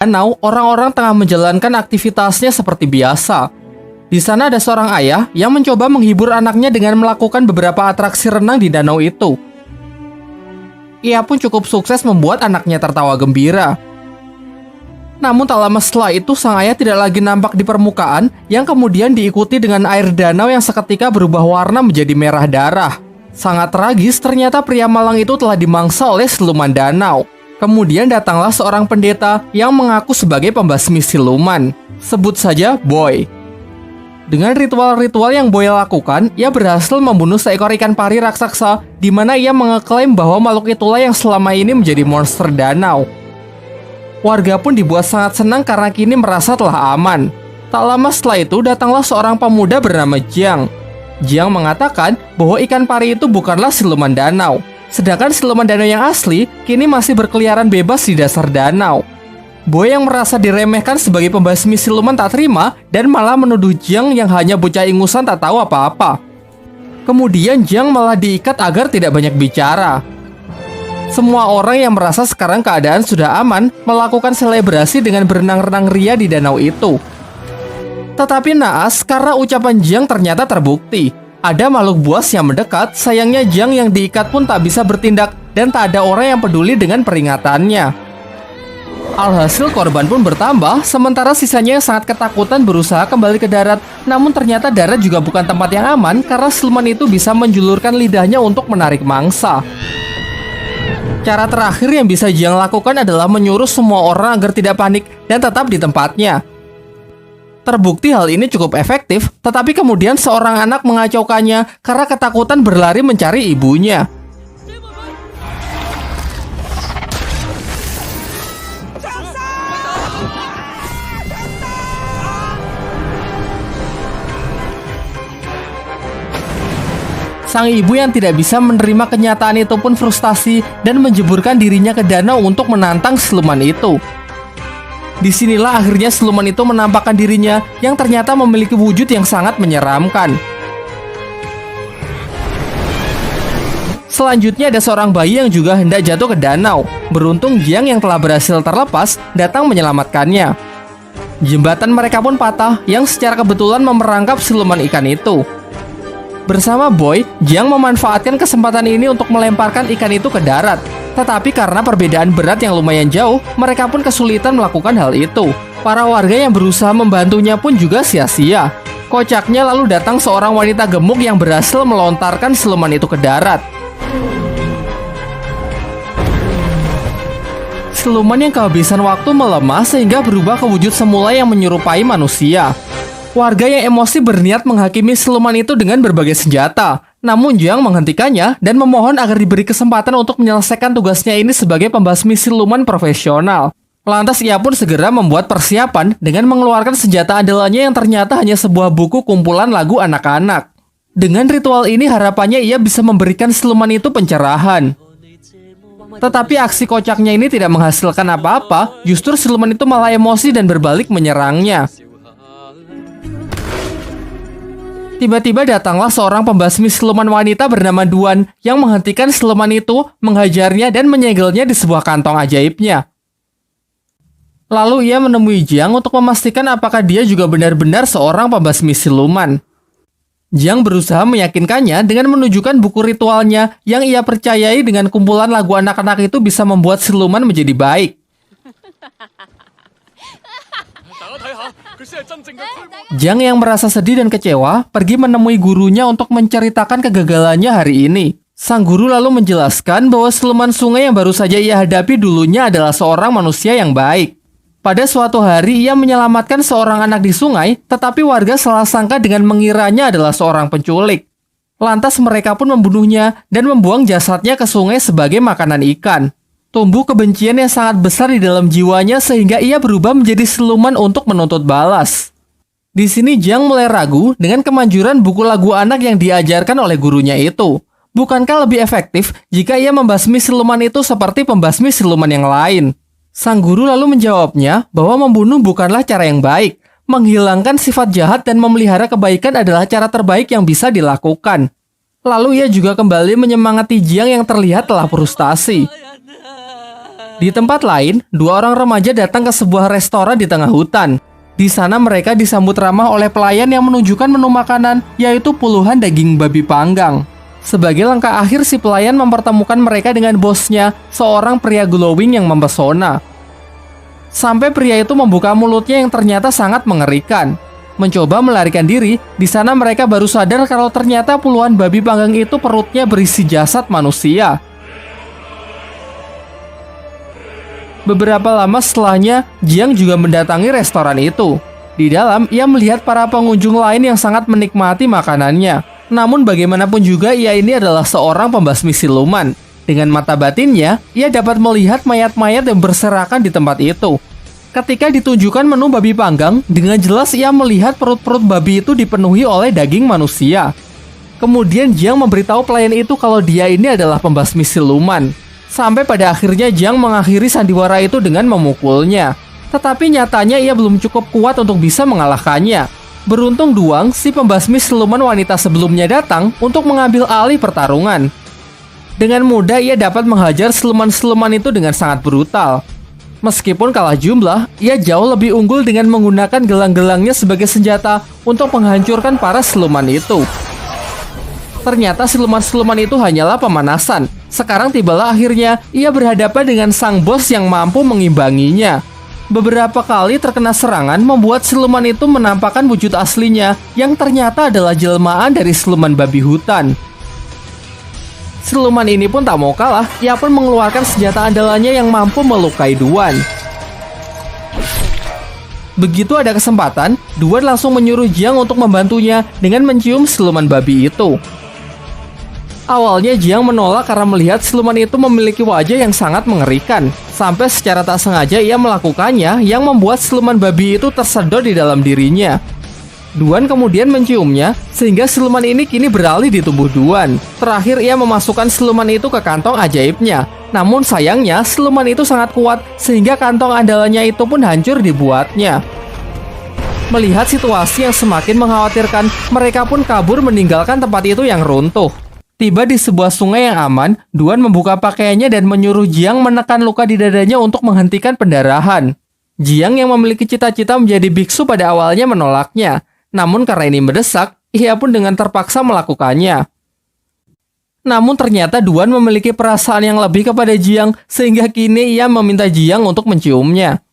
danau, orang-orang tengah menjalankan aktivitasnya seperti biasa. Di sana ada seorang ayah yang mencoba menghibur anaknya dengan melakukan beberapa atraksi renang di danau itu. Ia pun cukup sukses membuat anaknya tertawa gembira. Namun tak lama setelah itu sang ayah tidak lagi nampak di permukaan, yang kemudian diikuti dengan air danau yang seketika berubah warna menjadi merah darah. Sangat tragis, ternyata pria malang itu telah dimangsa oleh siluman danau. Kemudian datanglah seorang pendeta yang mengaku sebagai pembasmi siluman. Sebut saja Boy. Dengan ritual-ritual yang Boy lakukan, ia berhasil membunuh seekor ikan pari raksasa, di mana ia mengeklaim bahwa makhluk itulah yang selama ini menjadi monster danau. Warga pun dibuat sangat senang karena kini merasa telah aman. Tak lama setelah itu datanglah seorang pemuda bernama Jiang. Jiang mengatakan bahwa ikan pari itu bukanlah siluman danau. Sedangkan siluman danau yang asli kini masih berkeliaran bebas di dasar danau. Boy yang merasa diremehkan sebagai pembasmi siluman tak terima dan malah menuduh Jiang yang hanya bocah ingusan tak tahu apa-apa. Kemudian Jiang malah diikat agar tidak banyak bicara. Semua orang yang merasa sekarang keadaan sudah aman melakukan selebrasi dengan berenang-renang ria di danau itu. Tetapi naas karena ucapan Jiang ternyata terbukti. Ada makhluk buas yang mendekat, sayangnya Jiang yang diikat pun tak bisa bertindak dan tak ada orang yang peduli dengan peringatannya. Alhasil korban pun bertambah, sementara sisanya yang sangat ketakutan berusaha kembali ke darat. Namun ternyata darat juga bukan tempat yang aman karena siluman itu bisa menjulurkan lidahnya untuk menarik mangsa. Cara terakhir yang bisa Jiang lakukan adalah menyuruh semua orang agar tidak panik dan tetap di tempatnya. Terbukti hal ini cukup efektif, tetapi kemudian seorang anak mengacaukannya karena ketakutan berlari mencari ibunya. Sang ibu yang tidak bisa menerima kenyataan itu pun frustasi dan menjeburkan dirinya ke danau untuk menantang siluman itu. Disinilah akhirnya siluman itu menampakkan dirinya yang ternyata memiliki wujud yang sangat menyeramkan. Selanjutnya ada seorang bayi yang juga hendak jatuh ke danau. Beruntung Jiang yang telah berhasil terlepas datang menyelamatkannya. Jembatan mereka pun patah yang secara kebetulan memerangkap siluman ikan itu. Bersama Boy, Jiang memanfaatkan kesempatan ini untuk melemparkan ikan itu ke darat. Tetapi karena perbedaan berat yang lumayan jauh, mereka pun kesulitan melakukan hal itu. Para warga yang berusaha membantunya pun juga sia-sia. Kocaknya lalu datang seorang wanita gemuk yang berhasil melontarkan siluman itu ke darat. Siluman yang kehabisan waktu melemah sehingga berubah ke wujud semula yang menyerupai manusia. Warga yang emosi berniat menghakimi siluman itu dengan berbagai senjata. Namun Jiang menghentikannya dan memohon agar diberi kesempatan untuk menyelesaikan tugasnya ini sebagai pembasmi siluman profesional. Lantas ia pun segera membuat persiapan dengan mengeluarkan senjata andalannya yang ternyata hanya sebuah buku kumpulan lagu anak-anak. Dengan ritual ini harapannya ia bisa memberikan siluman itu pencerahan. Tetapi aksi kocaknya ini tidak menghasilkan apa-apa, justru siluman itu malah emosi dan berbalik menyerangnya. Tiba-tiba datanglah seorang pembasmi siluman wanita bernama Duan yang menghentikan siluman itu, menghajarnya dan menyegelnya di sebuah kantong ajaibnya. Lalu ia menemui Jiang untuk memastikan apakah dia juga benar-benar seorang pembasmi siluman. Jiang berusaha meyakinkannya dengan menunjukkan buku ritualnya yang ia percayai dengan kumpulan lagu anak-anak itu bisa membuat siluman menjadi baik. Jiang yang merasa sedih dan kecewa pergi menemui gurunya untuk menceritakan kegagalannya hari ini. Sang guru lalu menjelaskan bahwa siluman sungai yang baru saja ia hadapi dulunya adalah seorang manusia yang baik. Pada suatu hari ia menyelamatkan seorang anak di sungai, tetapi warga salah sangka dengan mengiranya adalah seorang penculik. Lantas mereka pun membunuhnya dan membuang jasadnya ke sungai sebagai makanan ikan. Tumbuh kebencian yang sangat besar di dalam jiwanya sehingga ia berubah menjadi siluman untuk menuntut balas. Di sini Jiang mulai ragu dengan kemanjuran buku lagu anak yang diajarkan oleh gurunya itu. Bukankah lebih efektif jika ia membasmi siluman itu seperti pembasmi siluman yang lain? Sang guru lalu menjawabnya bahwa membunuh bukanlah cara yang baik. Menghilangkan sifat jahat dan memelihara kebaikan adalah cara terbaik yang bisa dilakukan. Lalu ia juga kembali menyemangati Jiang yang terlihat telah frustasi. Di tempat lain, dua orang remaja datang ke sebuah restoran di tengah hutan. Di sana mereka disambut ramah oleh pelayan yang menunjukkan menu makanan, yaitu puluhan daging babi panggang. Sebagai langkah akhir, si pelayan mempertemukan mereka dengan bosnya, seorang pria glowing yang mempesona. Sampai pria itu membuka mulutnya yang ternyata sangat mengerikan. Mencoba melarikan diri, di sana mereka baru sadar kalau ternyata puluhan babi panggang itu perutnya berisi jasad manusia. Beberapa lama setelahnya, Jiang juga mendatangi restoran itu. Di dalam, ia melihat para pengunjung lain yang sangat menikmati makanannya. Namun bagaimanapun juga, ia ini adalah seorang pembasmi siluman. Dengan mata batinnya, ia dapat melihat mayat-mayat yang berserakan di tempat itu. Ketika ditunjukkan menu babi panggang, dengan jelas ia melihat perut-perut babi itu dipenuhi oleh daging manusia. Kemudian Jiang memberitahu pelayan itu kalau dia ini adalah pembasmi siluman. Sampai pada akhirnya Jiang mengakhiri sandiwara itu dengan memukulnya. Tetapi nyatanya ia belum cukup kuat untuk bisa mengalahkannya. Beruntung Duang, si pembasmi siluman wanita sebelumnya datang untuk mengambil alih pertarungan. Dengan mudah ia dapat menghajar siluman-siluman itu dengan sangat brutal. Meskipun kalah jumlah, ia jauh lebih unggul dengan menggunakan gelang-gelangnya sebagai senjata untuk menghancurkan para siluman itu. Ternyata siluman-siluman itu hanyalah pemanasan. Sekarang tibalah akhirnya ia berhadapan dengan sang bos yang mampu mengimbanginya. Beberapa kali terkena serangan membuat siluman itu menampakkan wujud aslinya yang ternyata adalah jelmaan dari siluman babi hutan. Siluman ini pun tak mau kalah, ia pun mengeluarkan senjata andalannya yang mampu melukai Duan. Begitu ada kesempatan, Duan langsung menyuruh Jiang untuk membantunya dengan mencium siluman babi itu. Awalnya Jiang menolak karena melihat siluman itu memiliki wajah yang sangat mengerikan. Sampai secara tak sengaja ia melakukannya yang membuat siluman babi itu tersedot di dalam dirinya. Duan kemudian menciumnya sehingga siluman ini kini beralih di tubuh Duan. Terakhir ia memasukkan siluman itu ke kantong ajaibnya. Namun sayangnya siluman itu sangat kuat sehingga kantong andalannya itu pun hancur dibuatnya. Melihat situasi yang semakin mengkhawatirkan, mereka pun kabur meninggalkan tempat itu yang runtuh. Tiba di sebuah sungai yang aman, Duan membuka pakaiannya dan menyuruh Jiang menekan luka di dadanya untuk menghentikan pendarahan. Jiang yang memiliki cita-cita menjadi biksu pada awalnya menolaknya. Namun karena ini mendesak, ia pun dengan terpaksa melakukannya. Namun ternyata Duan memiliki perasaan yang lebih kepada Jiang, sehingga kini ia meminta Jiang untuk menciumnya.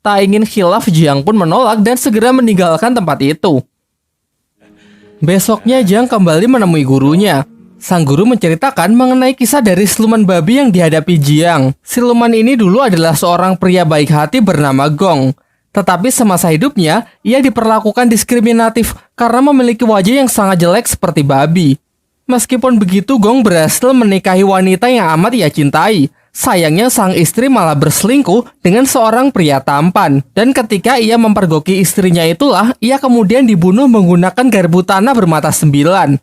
Tak ingin khilaf, Jiang pun menolak dan segera meninggalkan tempat itu. Besoknya Jiang kembali menemui gurunya. Sang guru menceritakan mengenai kisah dari siluman babi yang dihadapi Jiang. Siluman ini dulu adalah seorang pria baik hati bernama Gong. Tetapi semasa hidupnya, ia diperlakukan diskriminatif karena memiliki wajah yang sangat jelek seperti babi. Meskipun begitu, Gong berhasil menikahi wanita yang amat ia cintai. Sayangnya sang istri malah berselingkuh dengan seorang pria tampan. Dan ketika ia mempergoki istrinya itulah, ia kemudian dibunuh menggunakan garpu tanah bermata 9.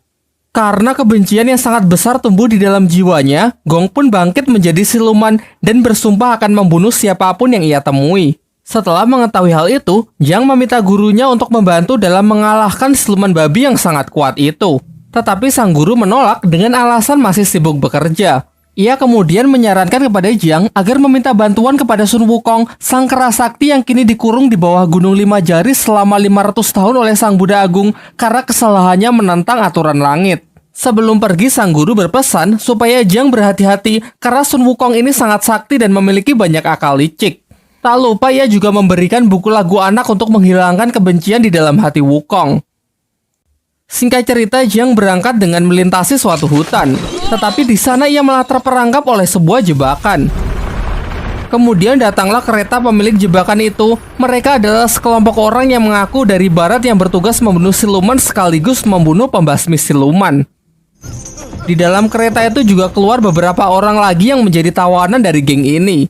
Karena kebencian yang sangat besar tumbuh di dalam jiwanya, Gong pun bangkit menjadi siluman dan bersumpah akan membunuh siapapun yang ia temui. Setelah mengetahui hal itu, Jiang meminta gurunya untuk membantu dalam mengalahkan siluman babi yang sangat kuat itu. Tetapi sang guru menolak dengan alasan masih sibuk bekerja. Ia kemudian menyarankan kepada Jiang agar meminta bantuan kepada Sun Wukong, sang kera sakti yang kini dikurung di bawah Gunung 5 Jari selama 500 tahun oleh sang Buddha Agung karena kesalahannya menentang aturan langit. Sebelum pergi, sang guru berpesan supaya Jiang berhati-hati karena Sun Wukong ini sangat sakti dan memiliki banyak akal licik. Tak lupa ia juga memberikan buku lagu anak untuk menghilangkan kebencian di dalam hati Wukong. Singkat cerita, Jiang berangkat dengan melintasi suatu hutan. Tetapi di sana ia malah terperangkap oleh sebuah jebakan. Kemudian datanglah kereta pemilik jebakan itu. Mereka adalah sekelompok orang yang mengaku dari barat yang bertugas membunuh siluman sekaligus membunuh pembasmi siluman. Di dalam kereta itu juga keluar beberapa orang lagi yang menjadi tawanan dari geng ini.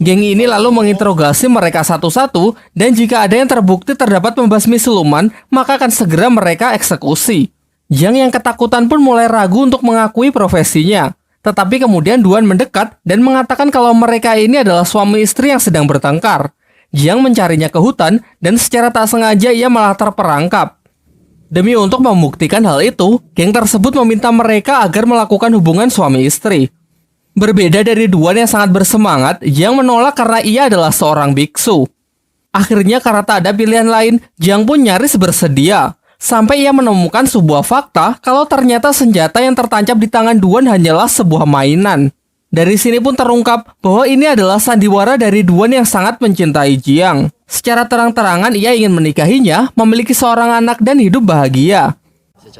Geng ini lalu menginterogasi mereka satu-satu, dan jika ada yang terbukti terdapat pembasmi siluman, maka akan segera mereka eksekusi. Jiang yang ketakutan pun mulai ragu untuk mengakui profesinya. Tetapi kemudian Duan mendekat dan mengatakan kalau mereka ini adalah suami istri yang sedang bertengkar. Jiang mencarinya ke hutan, dan secara tak sengaja ia malah terperangkap. Demi untuk membuktikan hal itu, geng tersebut meminta mereka agar melakukan hubungan suami istri. Berbeda dari Duan yang sangat bersemangat, Jiang menolak karena ia adalah seorang biksu. Akhirnya karena tak ada pilihan lain, Jiang pun nyaris bersedia. Sampai ia menemukan sebuah fakta kalau ternyata senjata yang tertancap di tangan Duan hanyalah sebuah mainan. Dari sini pun terungkap bahwa ini adalah sandiwara dari Duan yang sangat mencintai Jiang. Secara terang-terangan ia ingin menikahinya, memiliki seorang anak dan hidup bahagia.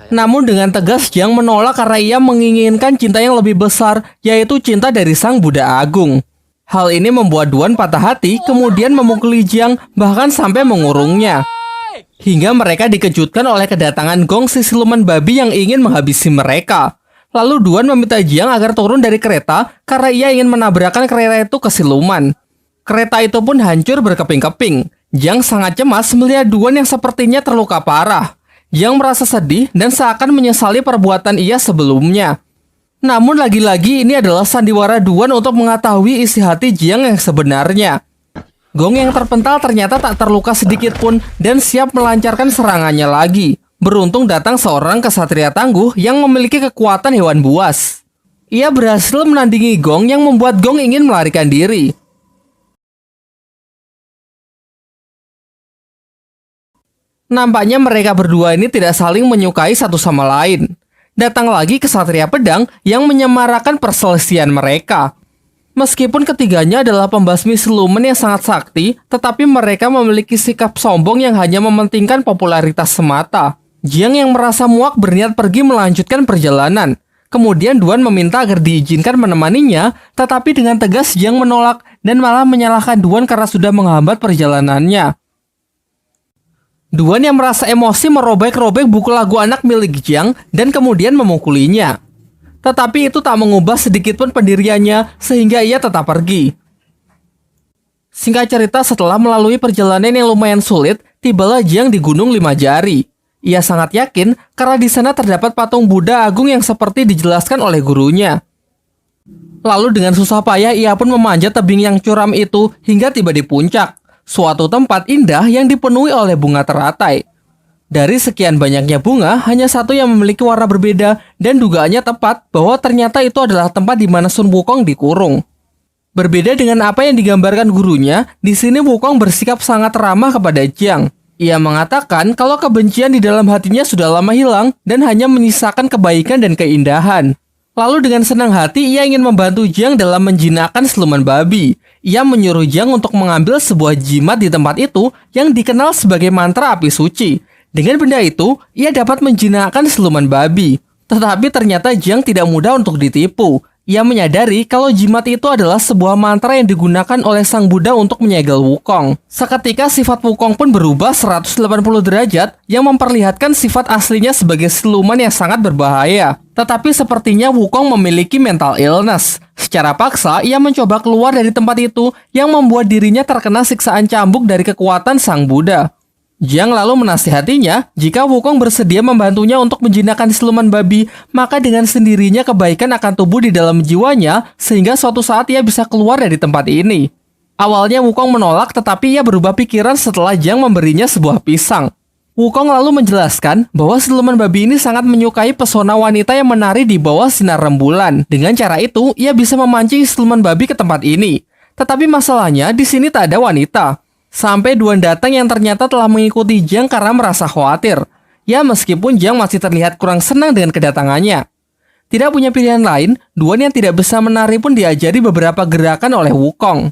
Namun dengan tegas Jiang menolak karena ia menginginkan cinta yang lebih besar, yaitu cinta dari Sang Buddha Agung. Hal ini membuat Duan patah hati, kemudian memukuli Jiang, bahkan sampai mengurungnya. Hingga mereka dikejutkan oleh kedatangan Gong si siluman babi yang ingin menghabisi mereka. Lalu Duan meminta Jiang agar turun dari kereta karena ia ingin menabrakkan kereta itu ke siluman. Kereta itu pun hancur berkeping-keping. Jiang sangat cemas melihat Duan yang sepertinya terluka parah. Jiang merasa sedih dan seakan menyesali perbuatan ia sebelumnya. Namun lagi-lagi ini adalah sandiwara Duan untuk mengetahui isi hati Jiang yang sebenarnya. Gong yang terpental ternyata tak terluka sedikit pun dan siap melancarkan serangannya lagi. Beruntung datang seorang kesatria tangguh yang memiliki kekuatan hewan buas. Ia berhasil menandingi Gong yang membuat Gong ingin melarikan diri. Nampaknya mereka berdua ini tidak saling menyukai satu sama lain. Datang lagi kesatria pedang yang menyemarakan perselisihan mereka. Meskipun ketiganya adalah pembasmi siluman yang sangat sakti, tetapi mereka memiliki sikap sombong yang hanya mementingkan popularitas semata. Jiang yang merasa muak berniat pergi melanjutkan perjalanan. Kemudian Duan meminta agar diizinkan menemaninya, tetapi dengan tegas Jiang menolak dan malah menyalahkan Duan karena sudah menghambat perjalanannya. Duan yang merasa emosi merobek-robek buku lagu anak milik Jiang dan kemudian memukulinya. Tetapi itu tak mengubah sedikitpun pendiriannya sehingga ia tetap pergi. Singkat cerita, setelah melalui perjalanan yang lumayan sulit, tibalah Jiang di Gunung Lima Jari. Ia sangat yakin karena di sana terdapat patung Buddha Agung yang seperti dijelaskan oleh gurunya. Lalu dengan susah payah ia pun memanjat tebing yang curam itu hingga tiba di puncak. Suatu tempat indah yang dipenuhi oleh bunga teratai. Dari sekian banyaknya bunga, hanya satu yang memiliki warna berbeda dan dugaannya tepat bahwa ternyata itu adalah tempat di mana Sun Wukong dikurung. Berbeda dengan apa yang digambarkan gurunya, di sini Wukong bersikap sangat ramah kepada Jiang. Ia mengatakan kalau kebencian di dalam hatinya sudah lama hilang dan hanya menyisakan kebaikan dan keindahan. Lalu dengan senang hati ia ingin membantu Jiang dalam menjinakkan siluman babi. Ia menyuruh Jiang untuk mengambil sebuah jimat di tempat itu yang dikenal sebagai mantra api suci. Dengan benda itu, ia dapat menjinakkan siluman babi. Tetapi ternyata Jiang tidak mudah untuk ditipu. Ia menyadari kalau jimat itu adalah sebuah mantra yang digunakan oleh Sang Buddha untuk menyegel Wukong. Seketika sifat Wukong pun berubah 180 derajat yang memperlihatkan sifat aslinya sebagai siluman yang sangat berbahaya. Tetapi sepertinya Wukong memiliki mental illness. Secara paksa, ia mencoba keluar dari tempat itu yang membuat dirinya terkena siksaan cambuk dari kekuatan Sang Buddha. Jiang lalu menasihatinya, jika Wukong bersedia membantunya untuk menjinakkan siluman babi, maka dengan sendirinya kebaikan akan tumbuh di dalam jiwanya, sehingga suatu saat ia bisa keluar dari tempat ini. Awalnya Wukong menolak, tetapi ia berubah pikiran setelah Jiang memberinya sebuah pisang. Wukong lalu menjelaskan bahwa siluman babi ini sangat menyukai pesona wanita yang menari di bawah sinar rembulan. Dengan cara itu, ia bisa memancing siluman babi ke tempat ini. Tetapi masalahnya, di sini tak ada wanita. Sampai Duan datang yang ternyata telah mengikuti Jiang karena merasa khawatir. Ya, meskipun Jiang masih terlihat kurang senang dengan kedatangannya. Tidak punya pilihan lain, Duan yang tidak bisa menari pun diajari beberapa gerakan oleh Wukong.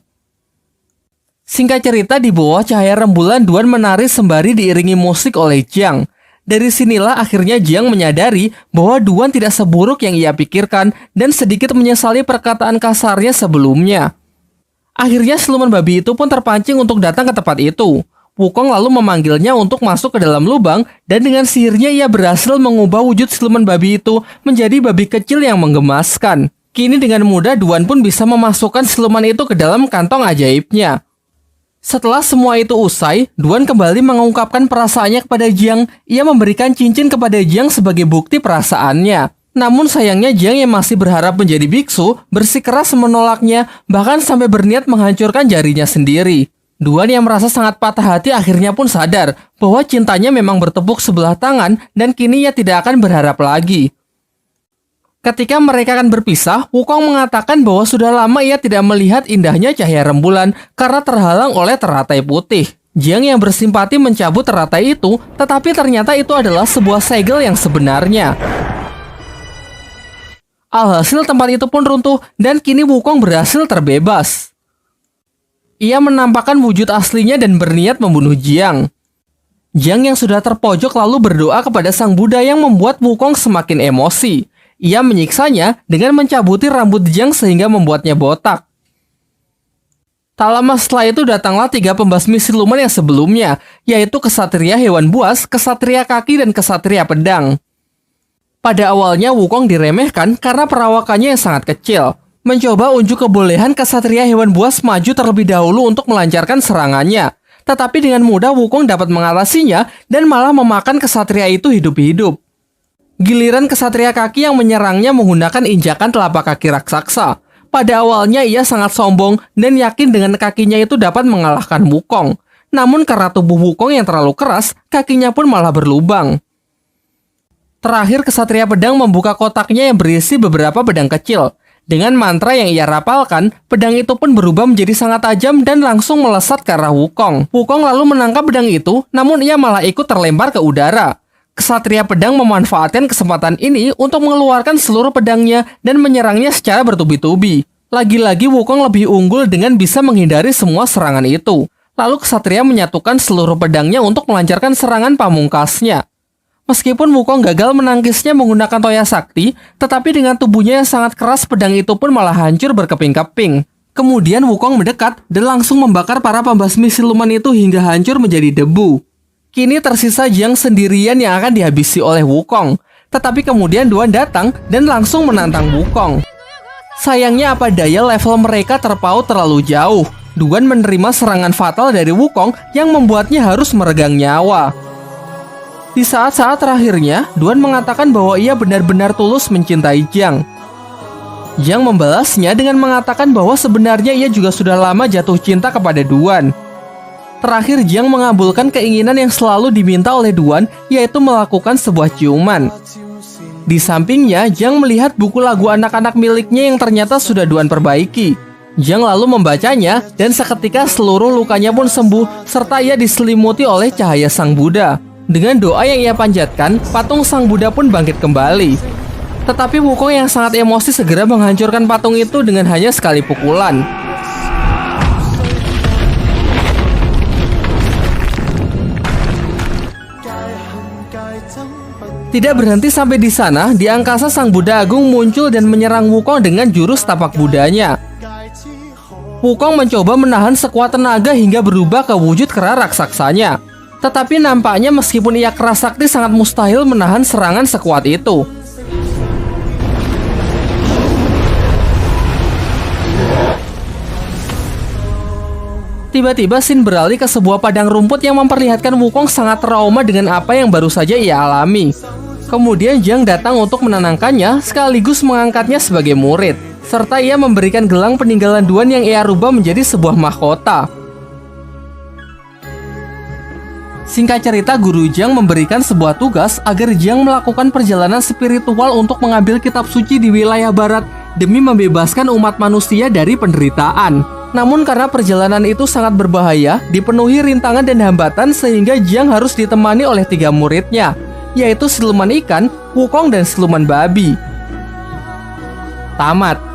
Singkat cerita, di bawah cahaya rembulan Duan menari sembari diiringi musik oleh Jiang. Dari sinilah akhirnya Jiang menyadari bahwa Duan tidak seburuk yang ia pikirkan dan sedikit menyesali perkataan kasarnya sebelumnya. Akhirnya siluman babi itu pun terpancing untuk datang ke tempat itu. Wukong lalu memanggilnya untuk masuk ke dalam lubang dan dengan sihirnya ia berhasil mengubah wujud siluman babi itu menjadi babi kecil yang menggemaskan. Kini dengan mudah Duan pun bisa memasukkan siluman itu ke dalam kantong ajaibnya. Setelah semua itu usai, Duan kembali mengungkapkan perasaannya kepada Jiang. Ia memberikan cincin kepada Jiang sebagai bukti perasaannya. Namun sayangnya Jiang yang masih berharap menjadi biksu bersikeras menolaknya, bahkan sampai berniat menghancurkan jarinya sendiri. Duan yang merasa sangat patah hati akhirnya pun sadar bahwa cintanya memang bertepuk sebelah tangan dan kini ia tidak akan berharap lagi. Ketika mereka akan berpisah, Wukong mengatakan bahwa sudah lama ia tidak melihat indahnya cahaya rembulan karena terhalang oleh teratai putih. Jiang yang bersimpati mencabut teratai itu, tetapi ternyata itu adalah sebuah segel yang sebenarnya. Alhasil tempat itu pun runtuh dan kini Wukong berhasil terbebas. Ia menampakkan wujud aslinya dan berniat membunuh Jiang. Jiang yang sudah terpojok lalu berdoa kepada Sang Buddha yang membuat Wukong semakin emosi. Ia menyiksanya dengan mencabuti rambut Jiang sehingga membuatnya botak. Tak lama setelah itu datanglah 3 pembasmi siluman yang sebelumnya, yaitu Kesatria Hewan Buas, Kesatria Kaki, dan Kesatria Pedang. Pada awalnya Wukong diremehkan karena perawakannya yang sangat kecil. Mencoba unjuk kebolehan Kesatria Hewan Buas maju terlebih dahulu untuk melancarkan serangannya. Tetapi dengan mudah Wukong dapat mengatasinya dan malah memakan kesatria itu hidup-hidup. Giliran Kesatria Kaki yang menyerangnya menggunakan injakan telapak kaki raksasa. Pada awalnya ia sangat sombong dan yakin dengan kakinya itu dapat mengalahkan Wukong. Namun karena tubuh Wukong yang terlalu keras, kakinya pun malah berlubang. Terakhir, Kesatria Pedang membuka kotaknya yang berisi beberapa pedang kecil. Dengan mantra yang ia rapalkan, pedang itu pun berubah menjadi sangat tajam dan langsung melesat ke arah Wukong. Wukong lalu menangkap pedang itu, namun ia malah ikut terlempar ke udara. Kesatria Pedang memanfaatkan kesempatan ini untuk mengeluarkan seluruh pedangnya dan menyerangnya secara bertubi-tubi. Lagi-lagi Wukong lebih unggul dengan bisa menghindari semua serangan itu. Lalu Kesatria menyatukan seluruh pedangnya untuk melancarkan serangan pamungkasnya. Meskipun Wukong gagal menangkisnya menggunakan Toya Sakti, tetapi dengan tubuhnya yang sangat keras, pedang itu pun malah hancur berkeping-keping. Kemudian Wukong mendekat dan langsung membakar para pembasmi siluman itu hingga hancur menjadi debu. Kini tersisa Jiang sendirian yang akan dihabisi oleh Wukong. Tetapi kemudian Duan datang dan langsung menantang Wukong. Sayangnya apa daya level mereka terpaut terlalu jauh. Duan menerima serangan fatal dari Wukong yang membuatnya harus meregang nyawa. Di saat-saat terakhirnya, Duan mengatakan bahwa ia benar-benar tulus mencintai Jiang. Jiang membalasnya dengan mengatakan bahwa sebenarnya ia juga sudah lama jatuh cinta kepada Duan. Terakhir, Jiang mengabulkan keinginan yang selalu diminta oleh Duan, yaitu melakukan sebuah ciuman. Di sampingnya, Jiang melihat buku lagu anak-anak miliknya yang ternyata sudah Duan perbaiki. Jiang lalu membacanya, dan seketika seluruh lukanya pun sembuh, serta ia diselimuti oleh cahaya Sang Buddha. Dengan doa yang ia panjatkan, patung Sang Buddha pun bangkit kembali. Tetapi Wukong yang sangat emosi segera menghancurkan patung itu dengan hanya sekali pukulan. Tidak berhenti sampai di sana, di angkasa Sang Buddha Agung muncul dan menyerang Wukong dengan jurus tapak Buddhanya. Wukong mencoba menahan sekuat tenaga hingga berubah ke wujud kera raksasanya. Tetapi nampaknya meskipun ia keras sakti sangat mustahil menahan serangan sekuat itu. Tiba-tiba scene beralih ke sebuah padang rumput yang memperlihatkan Wukong sangat trauma dengan apa yang baru saja ia alami. Kemudian Jiang datang untuk menenangkannya sekaligus mengangkatnya sebagai murid. Serta ia memberikan gelang peninggalan Duan yang ia rubah menjadi sebuah mahkota. Singkat cerita, Guru Jiang memberikan sebuah tugas agar Jiang melakukan perjalanan spiritual untuk mengambil kitab suci di wilayah barat demi membebaskan umat manusia dari penderitaan. Namun karena perjalanan itu sangat berbahaya, dipenuhi rintangan dan hambatan sehingga Jiang harus ditemani oleh 3 muridnya, yaitu siluman ikan, Wukong, dan siluman babi. Tamat.